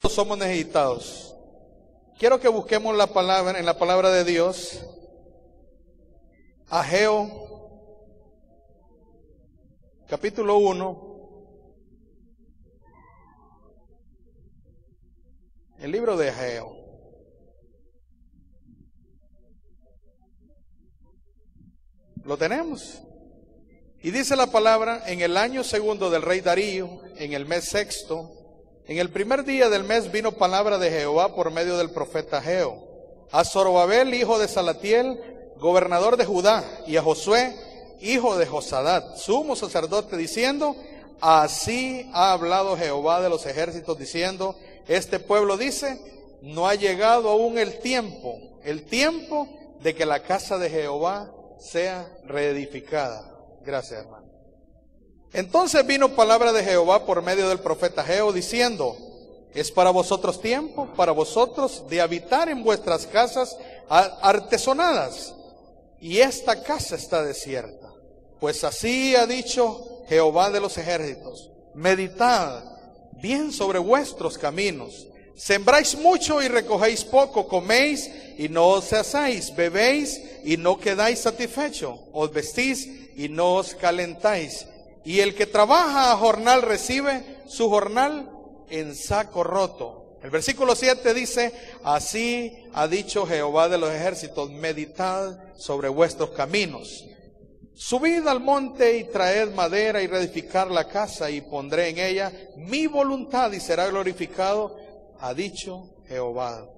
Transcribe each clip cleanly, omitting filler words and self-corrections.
somos necesitados. Quiero que busquemos la palabra, en la palabra de Dios, Ageo, capítulo 1, el libro de Ageo. ¿Lo tenemos? Y dice la palabra: en el año segundo del rey Darío, en el mes sexto, en el primer día del mes, vino palabra de Jehová por medio del profeta Ageo a Zorobabel, hijo de Salatiel, gobernador de Judá, y a Josué, hijo de Josadat, sumo sacerdote, diciendo: así ha hablado Jehová de los ejércitos, diciendo: este pueblo dice, no ha llegado aún el tiempo de que la casa de Jehová sea reedificada. Gracias, hermano. Entonces vino palabra de Jehová por medio del profeta Ageo, diciendo: es para vosotros tiempo, para vosotros, de habitar en vuestras casas artesonadas, y esta casa está desierta. Pues así ha dicho Jehová de los ejércitos: meditad bien sobre vuestros caminos. Sembráis mucho y recogéis poco, coméis y no os saciáis, bebéis y no quedáis satisfechos, os vestís y no os calentáis. Y el que trabaja a jornal recibe su jornal en saco roto. El versículo 7 dice: así ha dicho Jehová de los ejércitos: meditad sobre vuestros caminos. Subid al monte y traed madera y reedificar la casa, y pondré en ella mi voluntad y será glorificado, ha dicho Jehová.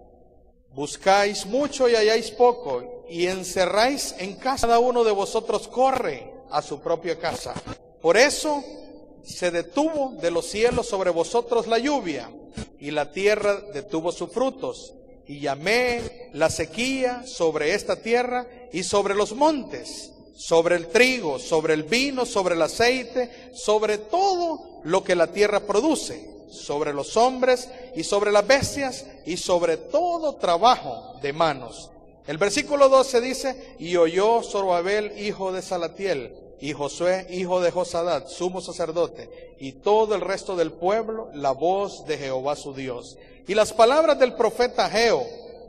Buscáis mucho y halláis poco, y encerráis en casa. Cada uno de vosotros corre a su propia casa. Por eso se detuvo de los cielos sobre vosotros la lluvia, y la tierra detuvo sus frutos. Y llamé la sequía sobre esta tierra y sobre los montes, sobre el trigo, sobre el vino, sobre el aceite, sobre todo lo que la tierra produce, sobre los hombres y sobre las bestias y sobre todo trabajo de manos. El versículo 12 dice: y oyó Zorobabel, hijo de Salatiel, y Josué, hijo de Josadat, sumo sacerdote, y todo el resto del pueblo, la voz de Jehová su Dios, y las palabras del profeta Ageo,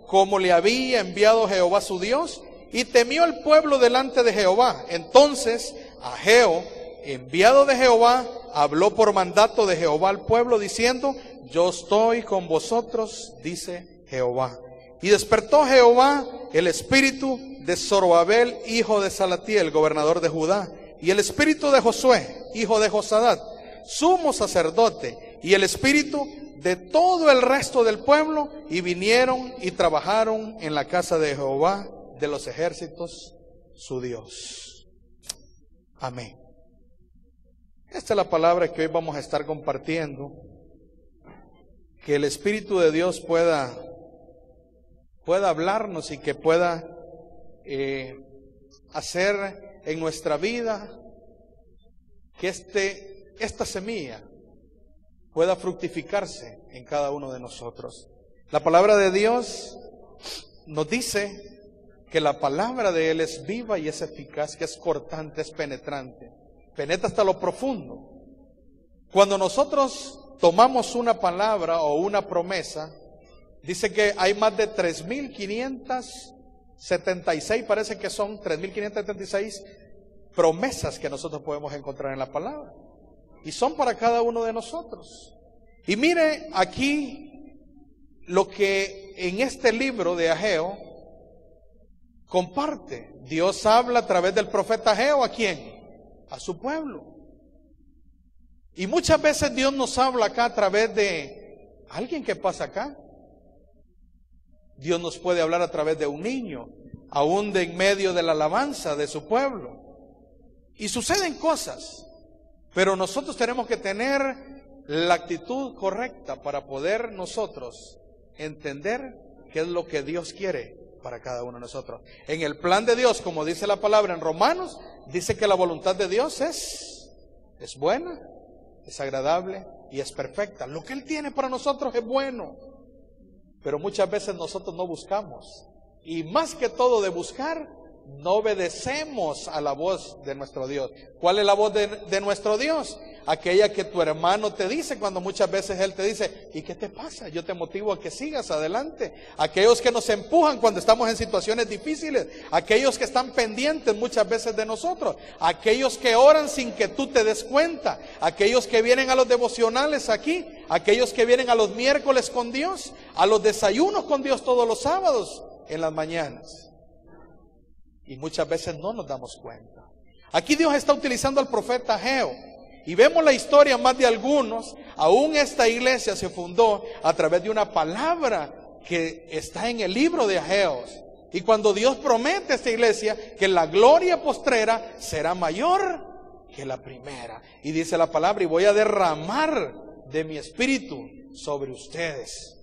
como le había enviado Jehová su Dios, y temió el pueblo delante de Jehová. Entonces Ageo, enviado de Jehová, habló por mandato de Jehová al pueblo, diciendo: yo estoy con vosotros, dice Jehová. Y despertó Jehová el espíritu de Zorobabel, hijo de Salatiel, gobernador de Judá, y el espíritu de Josué, hijo de Josadat, sumo sacerdote, y el espíritu de todo el resto del pueblo, y vinieron y trabajaron en la casa de Jehová de los ejércitos, su Dios. Amén. Esta es la palabra que hoy vamos a estar compartiendo. Que el Espíritu de Dios pueda hablarnos y que pueda hacer en nuestra vida que esta semilla pueda fructificarse en cada uno de nosotros. La palabra de Dios nos dice que la palabra de Él es viva y es eficaz, que es cortante, es penetrante, penetra hasta lo profundo. Cuando nosotros tomamos una palabra o una promesa, dice que hay más de 3.576, parece que son 3.576 promesas que nosotros podemos encontrar en la palabra. Y son para cada uno de nosotros. Y mire aquí lo que en este libro de Ageo comparte. Dios habla a través del profeta Ageo. ¿A quién? A su pueblo. Y muchas veces Dios nos habla acá a través de alguien que pasa acá. Dios nos puede hablar a través de un niño, aún de en medio de la alabanza de su pueblo. Y suceden cosas, pero nosotros tenemos que tener la actitud correcta para poder nosotros entender qué es lo que Dios quiere para cada uno de nosotros. En el plan de Dios, como dice la palabra en Romanos, dice que la voluntad de Dios es buena, es agradable y es perfecta. Lo que Él tiene para nosotros es bueno, pero muchas veces nosotros no buscamos. Y más que todo de buscar, no obedecemos a la voz de nuestro Dios. ¿Cuál es la voz de nuestro Dios? aquella que tu hermano te dice cuando muchas veces él te dice, ¿y qué te pasa? Yo te motivo a que sigas adelante. Aquellos que nos empujan cuando estamos en situaciones difíciles, aquellos que están pendientes muchas veces de nosotros, aquellos que oran sin que tú te des cuenta, aquellos que vienen a los devocionales aquí, aquellos que vienen a los miércoles con Dios, a los desayunos con Dios todos los sábados en las mañanas. Y muchas veces no nos damos cuenta. Aquí Dios está utilizando al profeta Ageo. Y vemos la historia más de algunos. Aún esta iglesia se fundó a través de una palabra que está en el libro de Ageo. Y cuando Dios promete a esta iglesia que la gloria postrera será mayor que la primera. Y dice la palabra, y voy a derramar de mi espíritu sobre ustedes.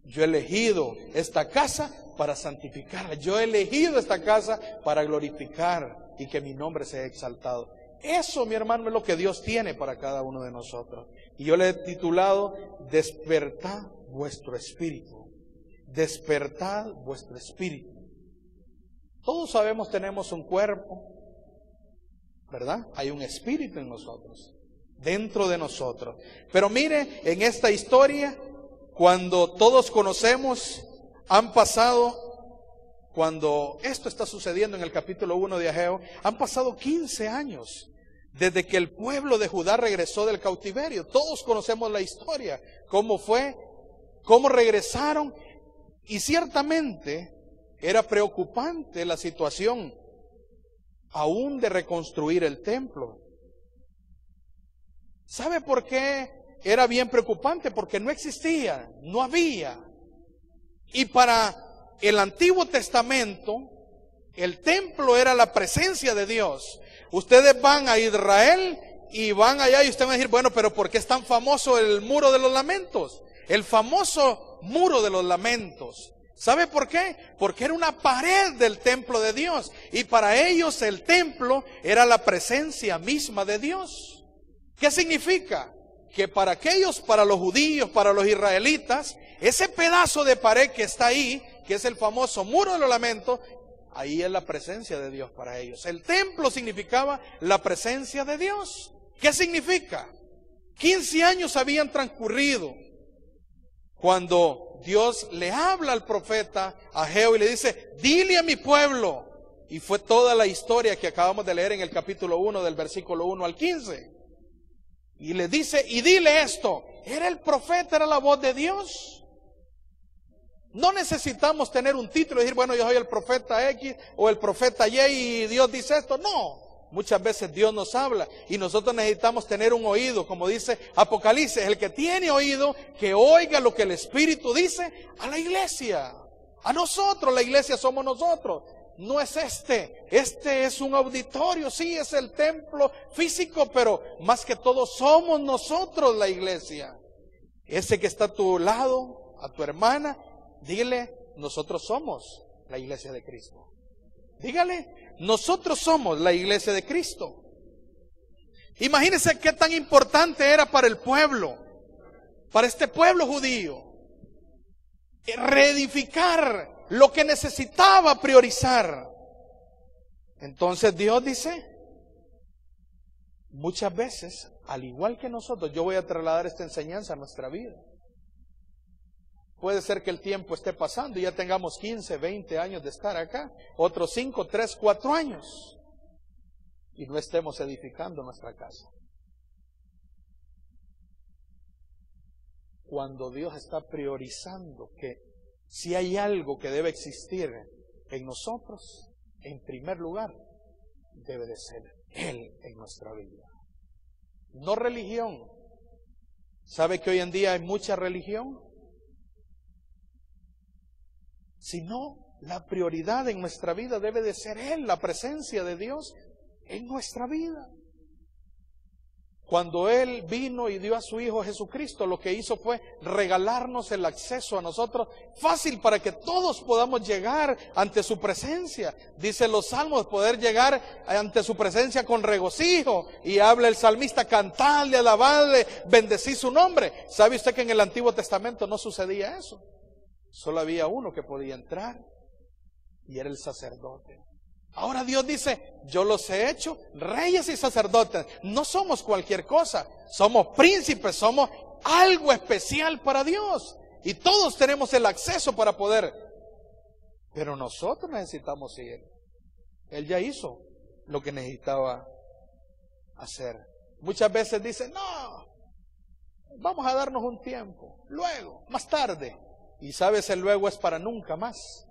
Yo he elegido esta casa para santificarla. Yo he elegido esta casa para glorificar y que mi nombre sea exaltado. Eso, mi hermano, es lo que Dios tiene para cada uno de nosotros. Y yo le he titulado, despertad vuestro espíritu. Despertad vuestro espíritu. Todos sabemos, tenemos un cuerpo, ¿verdad? Hay un espíritu en nosotros, dentro de nosotros. Pero mire, en esta historia, cuando todos conocemos, han pasado, cuando esto está sucediendo en el capítulo 1 de Ageo, han pasado 15 años desde que el pueblo de Judá regresó del cautiverio. Todos conocemos la historia, cómo fue, cómo regresaron, y ciertamente era preocupante la situación aún de reconstruir el templo. ¿Sabe por qué era bien preocupante? Porque no existía, no había. Y para el Antiguo Testamento, el templo era la presencia de Dios. Ustedes van a Israel y van allá y ustedes van a decir, bueno, pero ¿por qué es tan famoso el muro de los lamentos? El famoso muro de los lamentos. ¿Sabe por qué? Porque era una pared del templo de Dios. Y para ellos el templo era la presencia misma de Dios. ¿Qué significa? Que para aquellos, para los judíos, para los israelitas, ese pedazo de pared que está ahí, que es el famoso muro de los lamentos, ahí es la presencia de Dios para ellos. El templo significaba la presencia de Dios. ¿Qué significa? 15 años habían transcurrido cuando Dios le habla al profeta Ageo y le dice, dile a mi pueblo. Y fue toda la historia que acabamos de leer en el capítulo 1 del versículo 1 al 15. Y le dice, y dile esto. Era el profeta, era la voz de Dios. No necesitamos tener un título y decir, bueno, yo soy el profeta X o el profeta Y y Dios dice esto. No, muchas veces Dios nos habla y nosotros necesitamos tener un oído, como dice Apocalipsis, el que tiene oído, que oiga lo que el Espíritu dice a la iglesia. A nosotros, la iglesia somos nosotros. No es este es un auditorio, sí, es el templo físico, pero más que todo somos nosotros la iglesia. Ese que está a tu lado, a tu hermana, dígale, nosotros somos la iglesia de Cristo. Dígale, nosotros somos la iglesia de Cristo. Imagínense qué tan importante era para el pueblo, para este pueblo judío, reedificar lo que necesitaba priorizar. Entonces Dios dice, muchas veces, al igual que nosotros, yo voy a trasladar esta enseñanza a nuestra vida. Puede ser que el tiempo esté pasando y ya tengamos 15, 20 años de estar acá, otros 5, 3, 4 años, y no estemos edificando nuestra casa. Cuando Dios está priorizando que si hay algo que debe existir en nosotros, en primer lugar, debe de ser Él en nuestra vida. No religión. ¿Sabe que hoy en día hay mucha religión? Sino la prioridad en nuestra vida debe de ser Él, la presencia de Dios en nuestra vida. Cuando Él vino y dio a su Hijo Jesucristo, lo que hizo fue regalarnos el acceso a nosotros fácil para que todos podamos llegar ante su presencia. Dice los salmos, poder llegar ante su presencia con regocijo. Y habla el salmista, cantadle, alabadle, bendecí su nombre. ¿Sabe usted que en el Antiguo Testamento no sucedía eso? Solo había uno que podía entrar y era el sacerdote. Ahora Dios dice, yo los he hecho reyes y sacerdotes. No somos cualquier cosa, somos príncipes, somos algo especial para Dios. Y todos tenemos el acceso para poder. Pero nosotros necesitamos ir. Él ya hizo lo que necesitaba hacer. Muchas veces dicen, no, vamos a darnos un tiempo, luego, más tarde. Y sabes, el luego es para nunca más.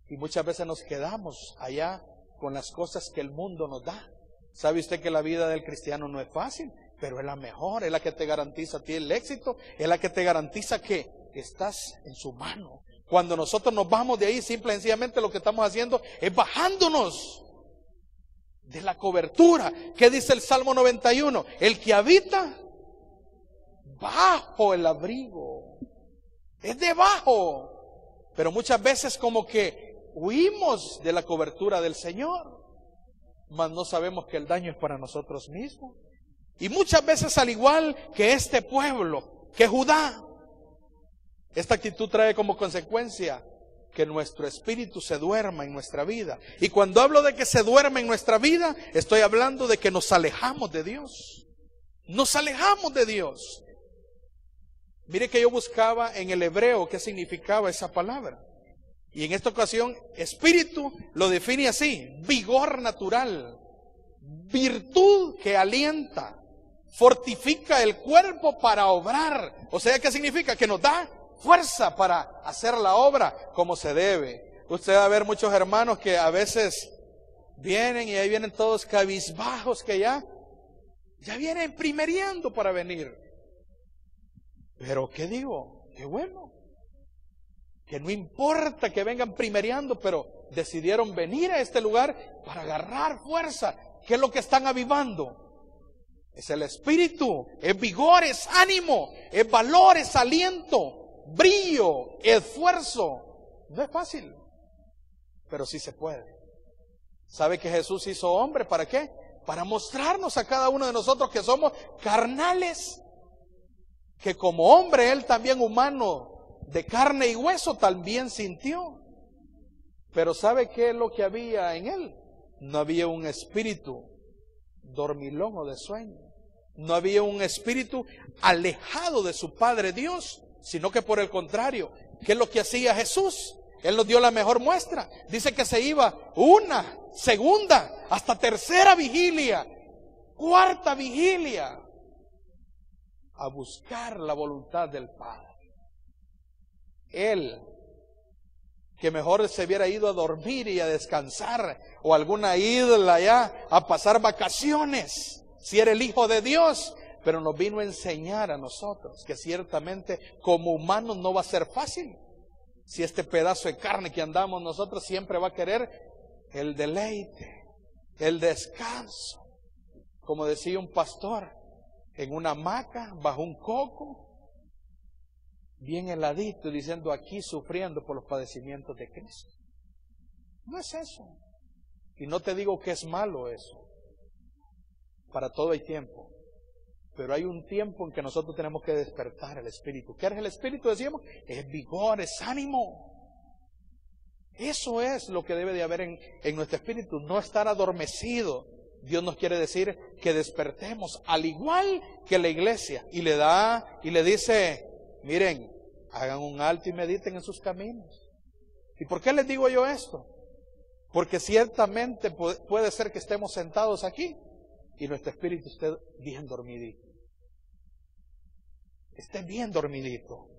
Y muchas veces nos quedamos allá con las cosas que el mundo nos da. ¿Sabe usted que la vida del cristiano no es fácil? Pero es la mejor, es la que te garantiza a ti el éxito, es la que te garantiza que estás en su mano. Cuando nosotros nos vamos de ahí, simple y sencillamente lo que estamos haciendo es bajándonos de la cobertura. ¿Qué dice el Salmo 91? El que habita bajo el abrigo, es debajo. Pero muchas veces como que huimos de la cobertura del Señor, mas no sabemos que el daño es para nosotros mismos. Y muchas veces, al igual que este pueblo, que Judá, esta actitud trae como consecuencia que nuestro espíritu se duerma en nuestra vida. Y cuando hablo de que se duerma en nuestra vida, estoy hablando de que nos alejamos de Dios. Nos alejamos de Dios. Mire que yo buscaba en el hebreo qué significaba esa palabra. Y en esta ocasión, espíritu lo define así: vigor natural, virtud que alienta, fortifica el cuerpo para obrar. O sea, ¿qué significa? Que nos da fuerza para hacer la obra como se debe. Usted va a ver muchos hermanos que a veces vienen y ahí vienen todos cabizbajos, que ya vienen primereando para venir. Pero ¿qué digo? Qué bueno, que no importa que vengan primereando, pero decidieron venir a este lugar para agarrar fuerza. ¿Qué es lo que están avivando? Es el espíritu, es vigor, es ánimo, es valor, es aliento, brillo, esfuerzo. No es fácil, pero sí se puede. ¿Sabe que Jesús hizo hombre? ¿Para qué? Para mostrarnos a cada uno de nosotros que somos carnales, que como hombre Él también humano, de carne y hueso, también sintió. Pero ¿sabe qué es lo que había en Él? No había un espíritu dormilón o de sueño. No había un espíritu alejado de su Padre Dios, sino que por el contrario, ¿qué es lo que hacía Jesús? Él nos dio la mejor muestra. Dice que se iba una, segunda, hasta tercera vigilia, cuarta vigilia, a buscar la voluntad del Padre. Él, que mejor se hubiera ido a dormir y a descansar, o alguna isla allá a pasar vacaciones, si era el Hijo de Dios, pero nos vino a enseñar a nosotros que ciertamente como humanos no va a ser fácil. Si este pedazo de carne que andamos nosotros siempre va a querer el deleite, el descanso. Como decía un pastor, en una hamaca, bajo un coco, bien heladito, diciendo aquí sufriendo por los padecimientos de Cristo. No es eso. Y no te digo que es malo eso. Para todo hay tiempo. Pero hay un tiempo en que nosotros tenemos que despertar el espíritu. ¿Qué es el espíritu? Decíamos, es vigor, es ánimo. Eso es lo que debe de haber en nuestro espíritu, no estar adormecido. Dios nos quiere decir que despertemos, al igual que la iglesia. Y le dice, miren, hagan un alto y mediten en sus caminos. ¿Y por qué les digo yo esto? Porque ciertamente puede ser que estemos sentados aquí y nuestro espíritu esté bien dormidito. Esté bien dormidito.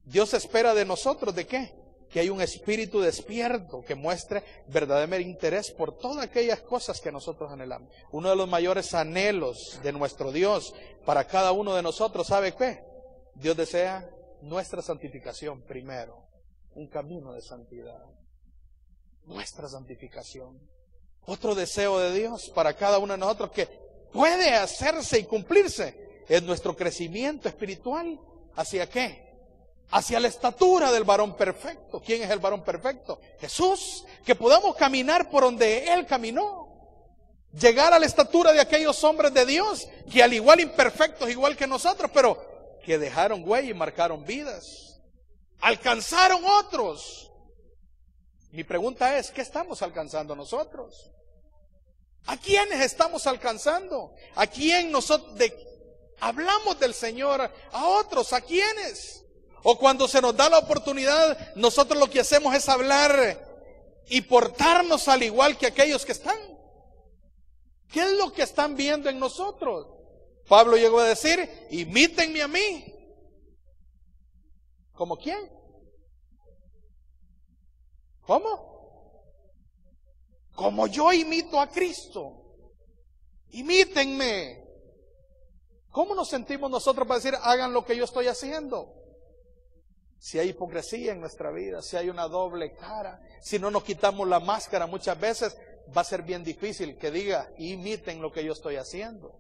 Dios espera de nosotros, ¿de qué? Que hay un espíritu despierto que muestre verdadero interés por todas aquellas cosas que nosotros anhelamos. Uno de los mayores anhelos de nuestro Dios para cada uno de nosotros, ¿sabe qué? Dios desea nuestra santificación primero, un camino de santidad. Nuestra santificación. Otro deseo de Dios para cada uno de nosotros que puede hacerse y cumplirse es nuestro crecimiento espiritual. ¿Hacia qué? Hacia la estatura del varón perfecto. ¿Quién es el varón perfecto? Jesús. Que podamos caminar por donde Él caminó. Llegar a la estatura de aquellos hombres de Dios que al igual imperfectos, igual que nosotros, pero que dejaron huella y marcaron vidas. Alcanzaron otros. Mi pregunta es, ¿qué estamos alcanzando nosotros? ¿A quiénes estamos alcanzando? ¿A quién nosotros hablamos del Señor? ¿A otros? ¿A quiénes? O cuando se nos da la oportunidad, nosotros lo que hacemos es hablar y portarnos al igual que aquellos que están. ¿Qué es lo que están viendo en nosotros? Pablo llegó a decir, imítenme a mí. ¿Cómo quién? ¿Cómo? Como yo imito a Cristo. Imítenme. ¿Cómo nos sentimos nosotros para decir, hagan lo que yo estoy haciendo? Si hay hipocresía en nuestra vida, si hay una doble cara, si no nos quitamos la máscara muchas veces, va a ser bien difícil que diga, imiten lo que yo estoy haciendo.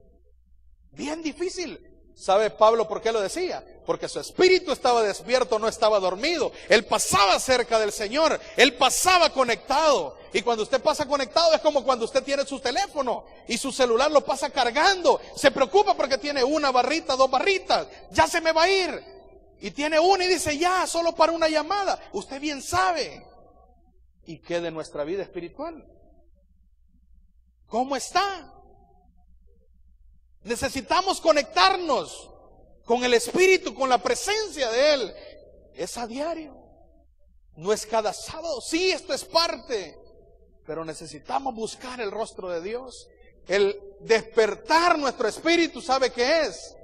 Bien difícil. ¿Sabe Pablo por qué lo decía? Porque su espíritu estaba despierto, no estaba dormido. Él pasaba cerca del Señor, él pasaba conectado. Y cuando usted pasa conectado es como cuando usted tiene su teléfono y su celular lo pasa cargando. Se preocupa porque tiene una barrita, 2 barritas, ya se me va a ir. Y tiene una y dice, ya, solo para una llamada. Usted bien sabe. ¿Y qué de nuestra vida espiritual? ¿Cómo está? Necesitamos conectarnos con el Espíritu, con la presencia de Él. Es a diario. No es cada sábado. Sí, esto es parte. Pero necesitamos buscar el rostro de Dios. El despertar nuestro espíritu, ¿sabe qué es?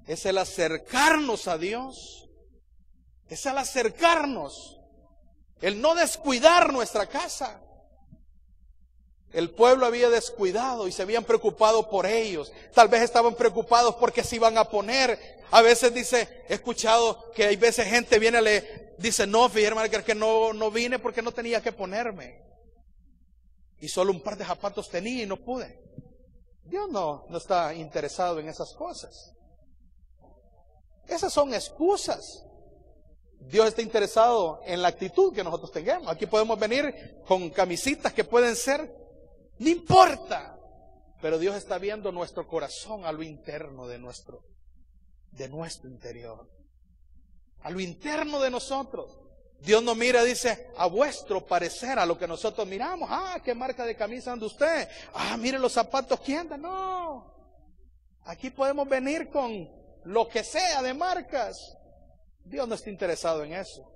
Es el acercarnos a Dios. Es el acercarnos. El no descuidar nuestra casa. El pueblo había descuidado y se habían preocupado por ellos. Tal vez estaban preocupados porque se iban a poner. A veces dice, he escuchado que hay veces gente viene y le dice, no, fíjate hermano, que no vine porque no tenía que ponerme. Y solo un par de zapatos tenía y no pude. Dios no está interesado en esas cosas. Esas son excusas. Dios está interesado en la actitud que nosotros tengamos. Aquí podemos venir con camisitas que pueden ser, no importa. Pero Dios está viendo nuestro corazón, a lo interno de nuestro interior. A lo interno de nosotros. Dios no mira, dice, a vuestro parecer, a lo que nosotros miramos. Ah, ¿qué marca de camisa anda usted? Ah, mire los zapatos que anda. No. Aquí podemos venir con lo que sea de marcas. Dios no está interesado en eso.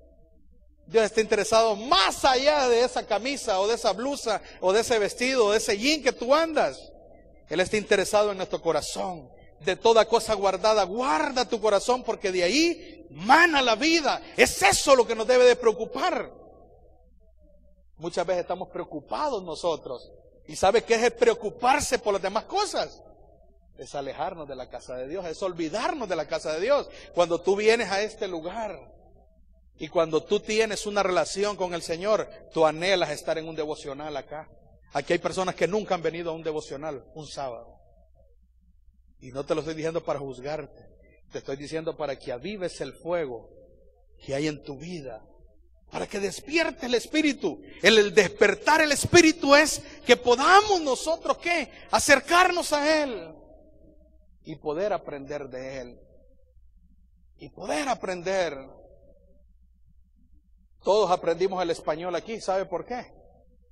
Dios está interesado más allá de esa camisa o de esa blusa o de ese vestido o de ese jean que tú andas. Él está interesado en nuestro corazón. De toda cosa guardada, guarda tu corazón porque de ahí mana la vida. Es eso lo que nos debe de preocupar. Muchas veces estamos preocupados nosotros. ¿Y sabe qué es el preocuparse por las demás cosas? Es alejarnos de la casa de Dios, es olvidarnos de la casa de Dios. Cuando tú vienes a este lugar y cuando tú tienes una relación con el Señor, tú anhelas estar en un devocional acá. Aquí hay personas que nunca han venido a un devocional un sábado. Y no te lo estoy diciendo para juzgarte, te estoy diciendo para que avives el fuego que hay en tu vida, para que despierte el espíritu. El despertar el espíritu es que podamos nosotros, ¿qué? Acercarnos a Él. Y poder aprender de Él. Y poder aprender. Todos aprendimos el español aquí. ¿Sabe por qué?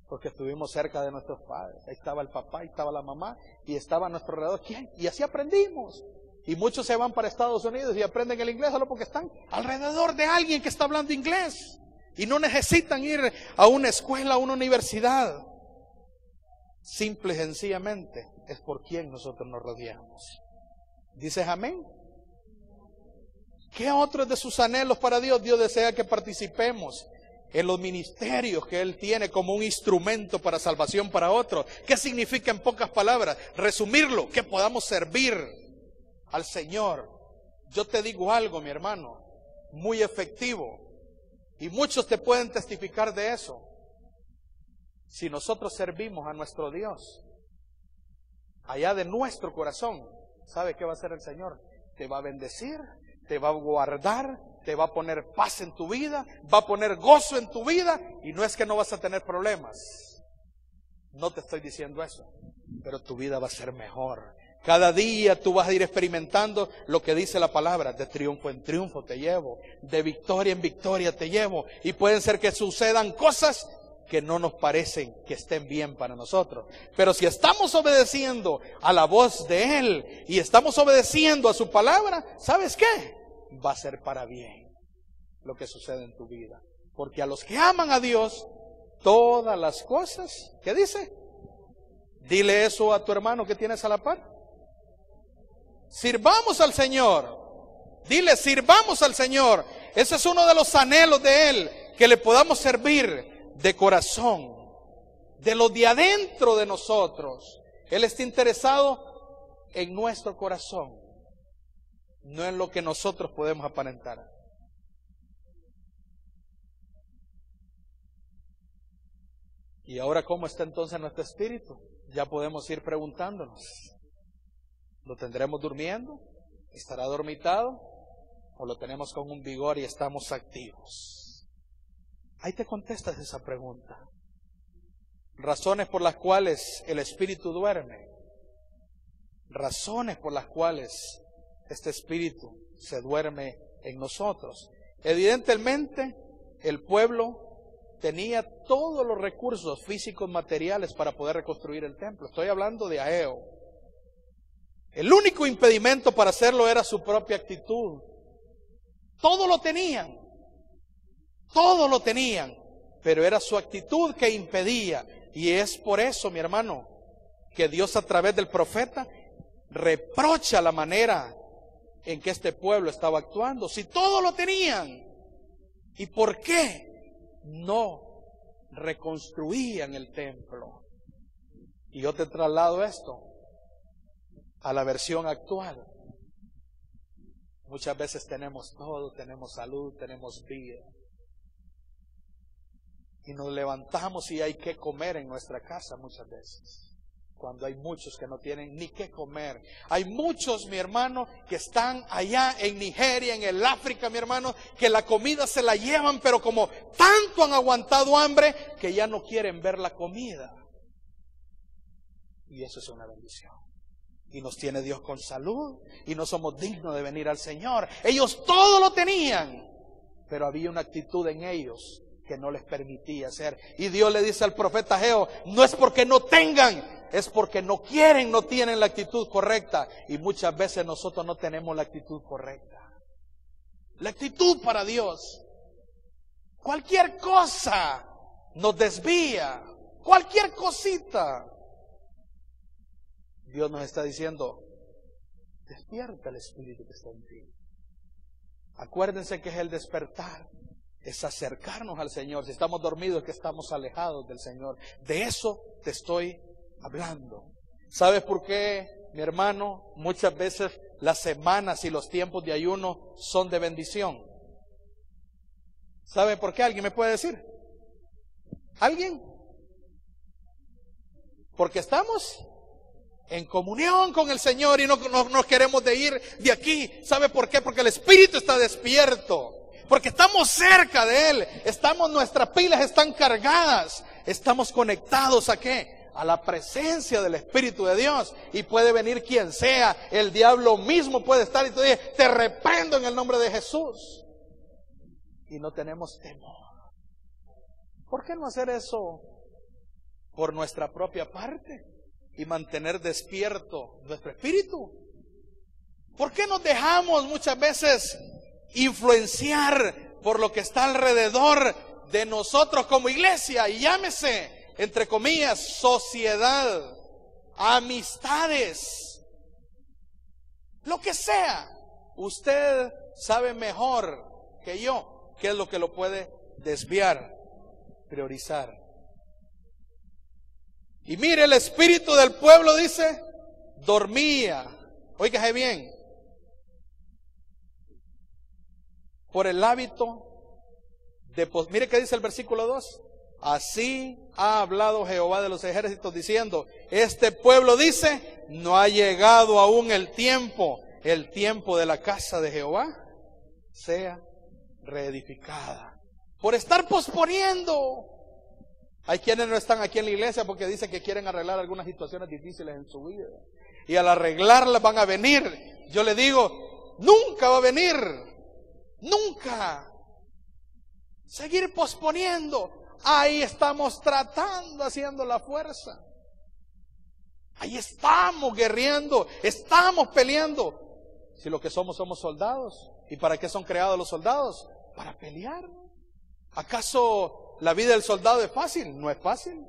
Porque estuvimos cerca de nuestros padres. Ahí estaba el papá, ahí estaba la mamá. Y estaba a nuestro alrededor. ¿Quién? Y así aprendimos. Y muchos se van para Estados Unidos y aprenden el inglés solo porque están alrededor de alguien que está hablando inglés. Y no necesitan ir a una escuela, a una universidad. Simple y sencillamente es por quien nosotros nos rodeamos. ¿Dices amén? ¿Qué otros de sus anhelos para Dios? Dios desea que participemos en los ministerios que Él tiene como un instrumento para salvación para otros. ¿Qué significa en pocas palabras? Resumirlo, que podamos servir al Señor. Yo te digo algo, mi hermano, muy efectivo. Y muchos te pueden testificar de eso. Si nosotros servimos a nuestro Dios, allá de nuestro corazón, ¿sabe qué va a hacer el Señor? Te va a bendecir, te va a guardar, te va a poner paz en tu vida, va a poner gozo en tu vida, y no es que no vas a tener problemas. No te estoy diciendo eso, pero tu vida va a ser mejor. Cada día tú vas a ir experimentando lo que dice la palabra. De triunfo en triunfo te llevo, de victoria en victoria te llevo. Y pueden ser que sucedan cosas que no nos parecen que estén bien para nosotros. Pero si estamos obedeciendo a la voz de Él y estamos obedeciendo a su palabra, ¿sabes qué? Va a ser para bien lo que sucede en tu vida. Porque a los que aman a Dios, todas las cosas, ¿qué dice? Dile eso a tu hermano que tienes a la par. Sirvamos al Señor. Dile, sirvamos al Señor. Ese es uno de los anhelos de Él, que le podamos servir de corazón, de lo de adentro de nosotros. Él está interesado en nuestro corazón, no en lo que nosotros podemos aparentar. Y ahora, ¿cómo está entonces nuestro espíritu? Ya podemos ir preguntándonos. ¿Lo tendremos durmiendo? ¿Estará dormitado? ¿O lo tenemos con un vigor y estamos activos? Ahí te contestas esa pregunta. Razones por las cuales el espíritu duerme. Razones por las cuales este espíritu se duerme en nosotros. Evidentemente, el pueblo tenía todos los recursos físicos, materiales para poder reconstruir el templo. Estoy hablando de Aheo. El único impedimento para hacerlo era su propia actitud. Todo lo tenían. Todo lo tenían, pero era su actitud que impedía. Y es por eso, mi hermano, que Dios a través del profeta reprocha la manera en que este pueblo estaba actuando. Si todo lo tenían, ¿y por qué no reconstruían el templo? Y yo te traslado esto a la versión actual. Muchas veces tenemos todo, tenemos salud, tenemos vida. Y nos levantamos y hay que comer en nuestra casa muchas veces. Cuando hay muchos que no tienen ni qué comer. Hay muchos, mi hermano, que están allá en Nigeria, en el África, mi hermano, que la comida se la llevan, pero como tanto han aguantado hambre, que ya no quieren ver la comida. Y eso es una bendición. Y nos tiene Dios con salud, y no somos dignos de venir al Señor. Ellos todo lo tenían, pero había una actitud en ellos que no les permitía hacer. Y Dios le dice al profeta Ageo, no es porque no tengan, es porque no quieren, no tienen la actitud correcta. Y muchas veces nosotros no tenemos la actitud correcta. La actitud para Dios. Cualquier cosa nos desvía. Cualquier cosita. Dios nos está diciendo, despierta el espíritu que está en ti. Acuérdense que es el despertar. Es acercarnos al Señor. Si estamos dormidos es que estamos alejados del Señor. De eso te estoy hablando. ¿Sabes por qué, mi hermano? Muchas veces las semanas y los tiempos de ayuno son de bendición. ¿Sabe por qué? ¿Alguien me puede decir? ¿Alguien? Porque estamos en comunión con el Señor y no nos queremos de ir de aquí. ¿Sabe por qué? Porque el Espíritu está despierto. Porque estamos cerca de Él, nuestras pilas están cargadas, estamos conectados ¿a qué? A la presencia del Espíritu de Dios. Y puede venir quien sea, el diablo mismo puede estar y te dice, te reprendo en el nombre de Jesús. Y no tenemos temor. ¿Por qué no hacer eso por nuestra propia parte y mantener despierto nuestro espíritu? ¿Por qué nos dejamos muchas veces influenciar por lo que está alrededor de nosotros como iglesia? Y llámese, entre comillas, sociedad, amistades, lo que sea. Usted sabe mejor que yo qué es lo que lo puede desviar, priorizar. Y mire, el espíritu del pueblo dice, dormía. Óigase bien. Por el hábito de... Mire qué dice el versículo 2. Así ha hablado Jehová de los ejércitos diciendo, este pueblo dice, no ha llegado aún el tiempo de la casa de Jehová sea reedificada. Por estar posponiendo. Hay quienes no están aquí en la iglesia porque dicen que quieren arreglar algunas situaciones difíciles en su vida. y al arreglarlas van a venir. Yo le digo, nunca va a venir, nunca. Seguir posponiendo, ahí estamos tratando, haciendo la fuerza. Ahí estamos guerreando, estamos peleando. Si lo que somos soldados. ¿Y para qué son creados los soldados? Para pelear. ¿Acaso la vida del soldado es fácil? No es fácil.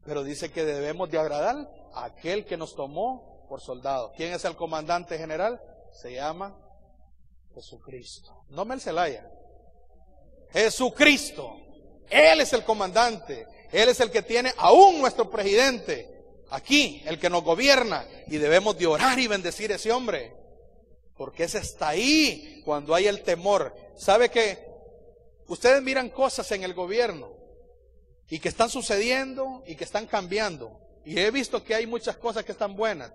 Pero dice que debemos de agradar a aquel que nos tomó por soldado. ¿Quién es el comandante general? Se llama Jesucristo. No Mel Zelaya. Jesucristo. Él es el comandante. Él es el que tiene aún nuestro presidente aquí, el que nos gobierna, y debemos de orar y bendecir a ese hombre, porque ese está ahí cuando hay el temor. ¿Sabe que ustedes miran cosas en el gobierno y que están sucediendo y que están cambiando? Y he visto que hay muchas cosas que están buenas.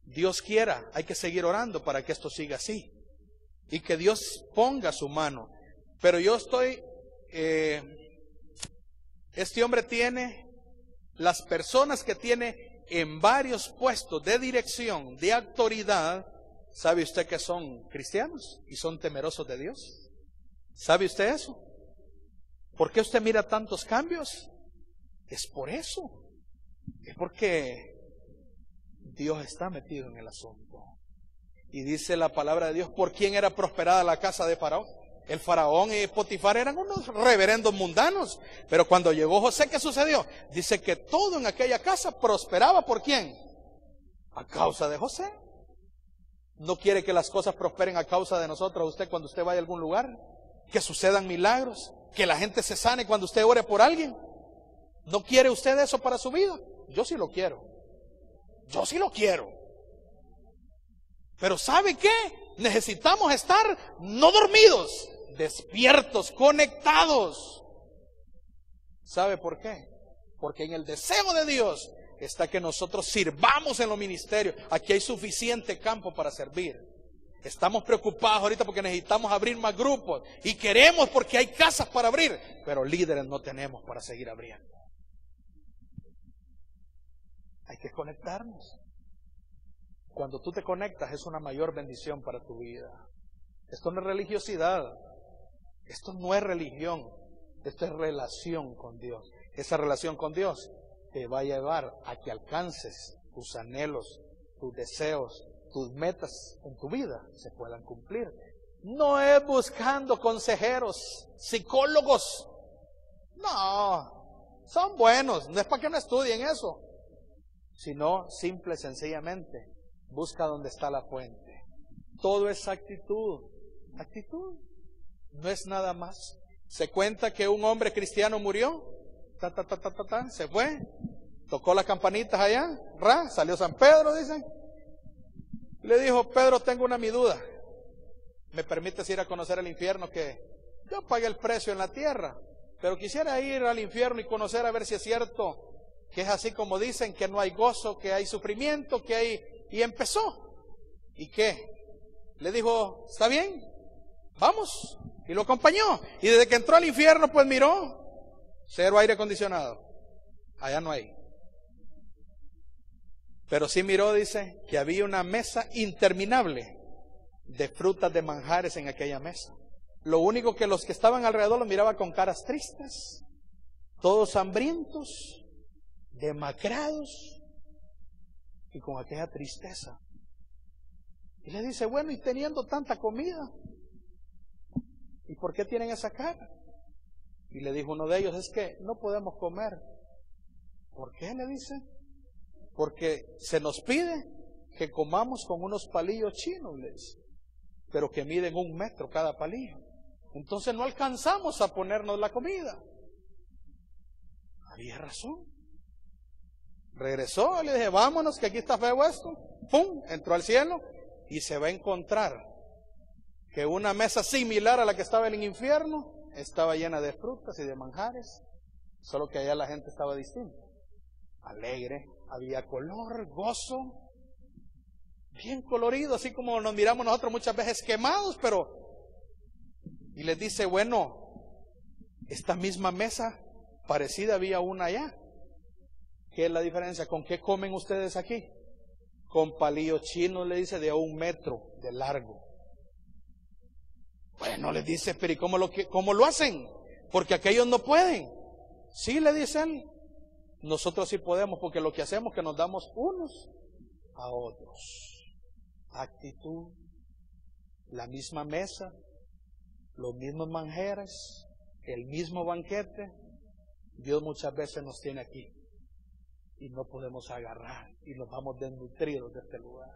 Dios quiera, hay que seguir orando para que esto siga así y que Dios ponga su mano. Pero yo estoy, este hombre tiene, las personas que tiene en varios puestos de dirección, de autoridad, ¿sabe usted que son cristianos y son temerosos de Dios? ¿Sabe usted eso? ¿Por qué usted mira tantos cambios? Es por eso. Es porque Dios está metido en el asunto. Y dice la palabra de Dios, ¿por quién era prosperada la casa de Faraón? El faraón y Potifar eran unos reverendos mundanos. Pero cuando llegó José, ¿qué sucedió? Dice que todo en aquella casa prosperaba. ¿Por quién? A causa de José. ¿No quiere que las cosas prosperen a causa de nosotros usted cuando usted vaya a algún lugar? Que sucedan milagros, que la gente se sane cuando usted ore por alguien. ¿No quiere usted eso para su vida? Yo sí lo quiero. Yo sí lo quiero. Pero ¿sabe qué? Necesitamos estar no dormidos, despiertos, conectados. ¿Sabe por qué? Porque en el deseo de Dios está que nosotros sirvamos en los ministerios. Aquí hay suficiente campo para servir. Estamos preocupados ahorita porque necesitamos abrir más grupos y queremos porque hay casas para abrir, pero líderes no tenemos para seguir abriendo. Hay que conectarnos. Cuando tú te conectas es una mayor bendición para tu vida. Esto no es religiosidad, esto no es religión, esto es relación con Dios. Esa relación con Dios te va a llevar a que alcances tus anhelos, tus deseos, tus metas en tu vida se puedan cumplir. No es buscando consejeros, psicólogos. No, son buenos, no es para que no estudien eso, sino simple y sencillamente busca donde está la fuente. Todo es actitud, actitud, no es nada más. Se cuenta que un hombre cristiano murió, se fue, tocó las campanitas allá, salió San Pedro, dicen. Le dijo, Pedro, tengo mi duda. ¿Me permites ir a conocer el infierno? Que yo pagué el precio en la tierra, pero quisiera ir al infierno y conocer a ver si es cierto que es así como dicen, que no hay gozo, que hay sufrimiento, que hay... Y empezó. ¿Y qué? Le dijo, está bien, vamos. Y lo acompañó. Y desde que entró al infierno, pues miró, cero aire acondicionado. Allá no hay. Pero sí miró, dice, que había una mesa interminable de frutas, de manjares en aquella mesa. Lo único que los que estaban alrededor los miraba con caras tristes, todos hambrientos, demacrados y con aquella tristeza. Y le dice, bueno, y teniendo tanta comida, ¿y por qué tienen esa cara? Y le dijo uno de ellos, es que no podemos comer. ¿Por qué? Le dice. Porque se nos pide que comamos con unos palillos chinos, le dice, pero que miden 1 metro cada palillo. Entonces no alcanzamos a ponernos la comida. Había razón. Regresó y le dije, vámonos, que aquí está feo esto. ¡Pum! Entró al cielo y se va a encontrar que una mesa similar a la que estaba en el infierno estaba llena de frutas y de manjares, solo que allá la gente estaba distinta, alegre, había color, gozo, bien colorido, así como nos miramos nosotros muchas veces quemados, pero... Y les dice, bueno, esta misma mesa parecida había una allá. ¿Qué es la diferencia? ¿Con qué comen ustedes aquí? con palillos chinos, le dice, de 1 metro de largo. Bueno, le dice, pero ¿y cómo lo hacen? Porque aquellos no pueden. Sí, le dice él, nosotros sí podemos, porque lo que hacemos es que nos damos unos a otros. Actitud, la misma mesa, los mismos manjares, el mismo banquete. Dios muchas veces nos tiene aquí y no podemos agarrar y nos vamos desnutridos de este lugar.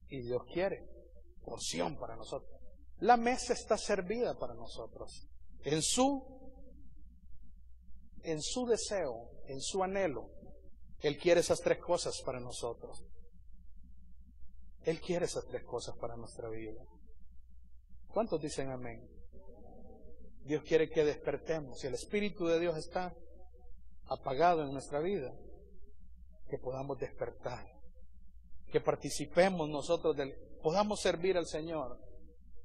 Y Dios quiere porción para nosotros. La mesa está servida para nosotros. En su deseo, en su anhelo, Él quiere esas 3 cosas para nosotros. Él quiere esas 3 cosas para nuestra vida. ¿Cuántos dicen amén? Dios quiere que despertemos. Si el Espíritu de Dios está apagado en nuestra vida, que podamos despertar, que participemos nosotros, podamos servir al Señor.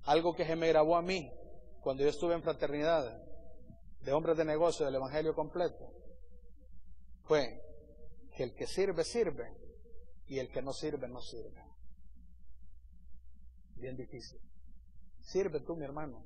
Algo que se me grabó a mí cuando yo estuve en fraternidad de hombres de negocio del Evangelio completo fue que el que sirve, sirve, y el que no sirve, no sirve. Bien difícil. Sirve tú, mi hermano.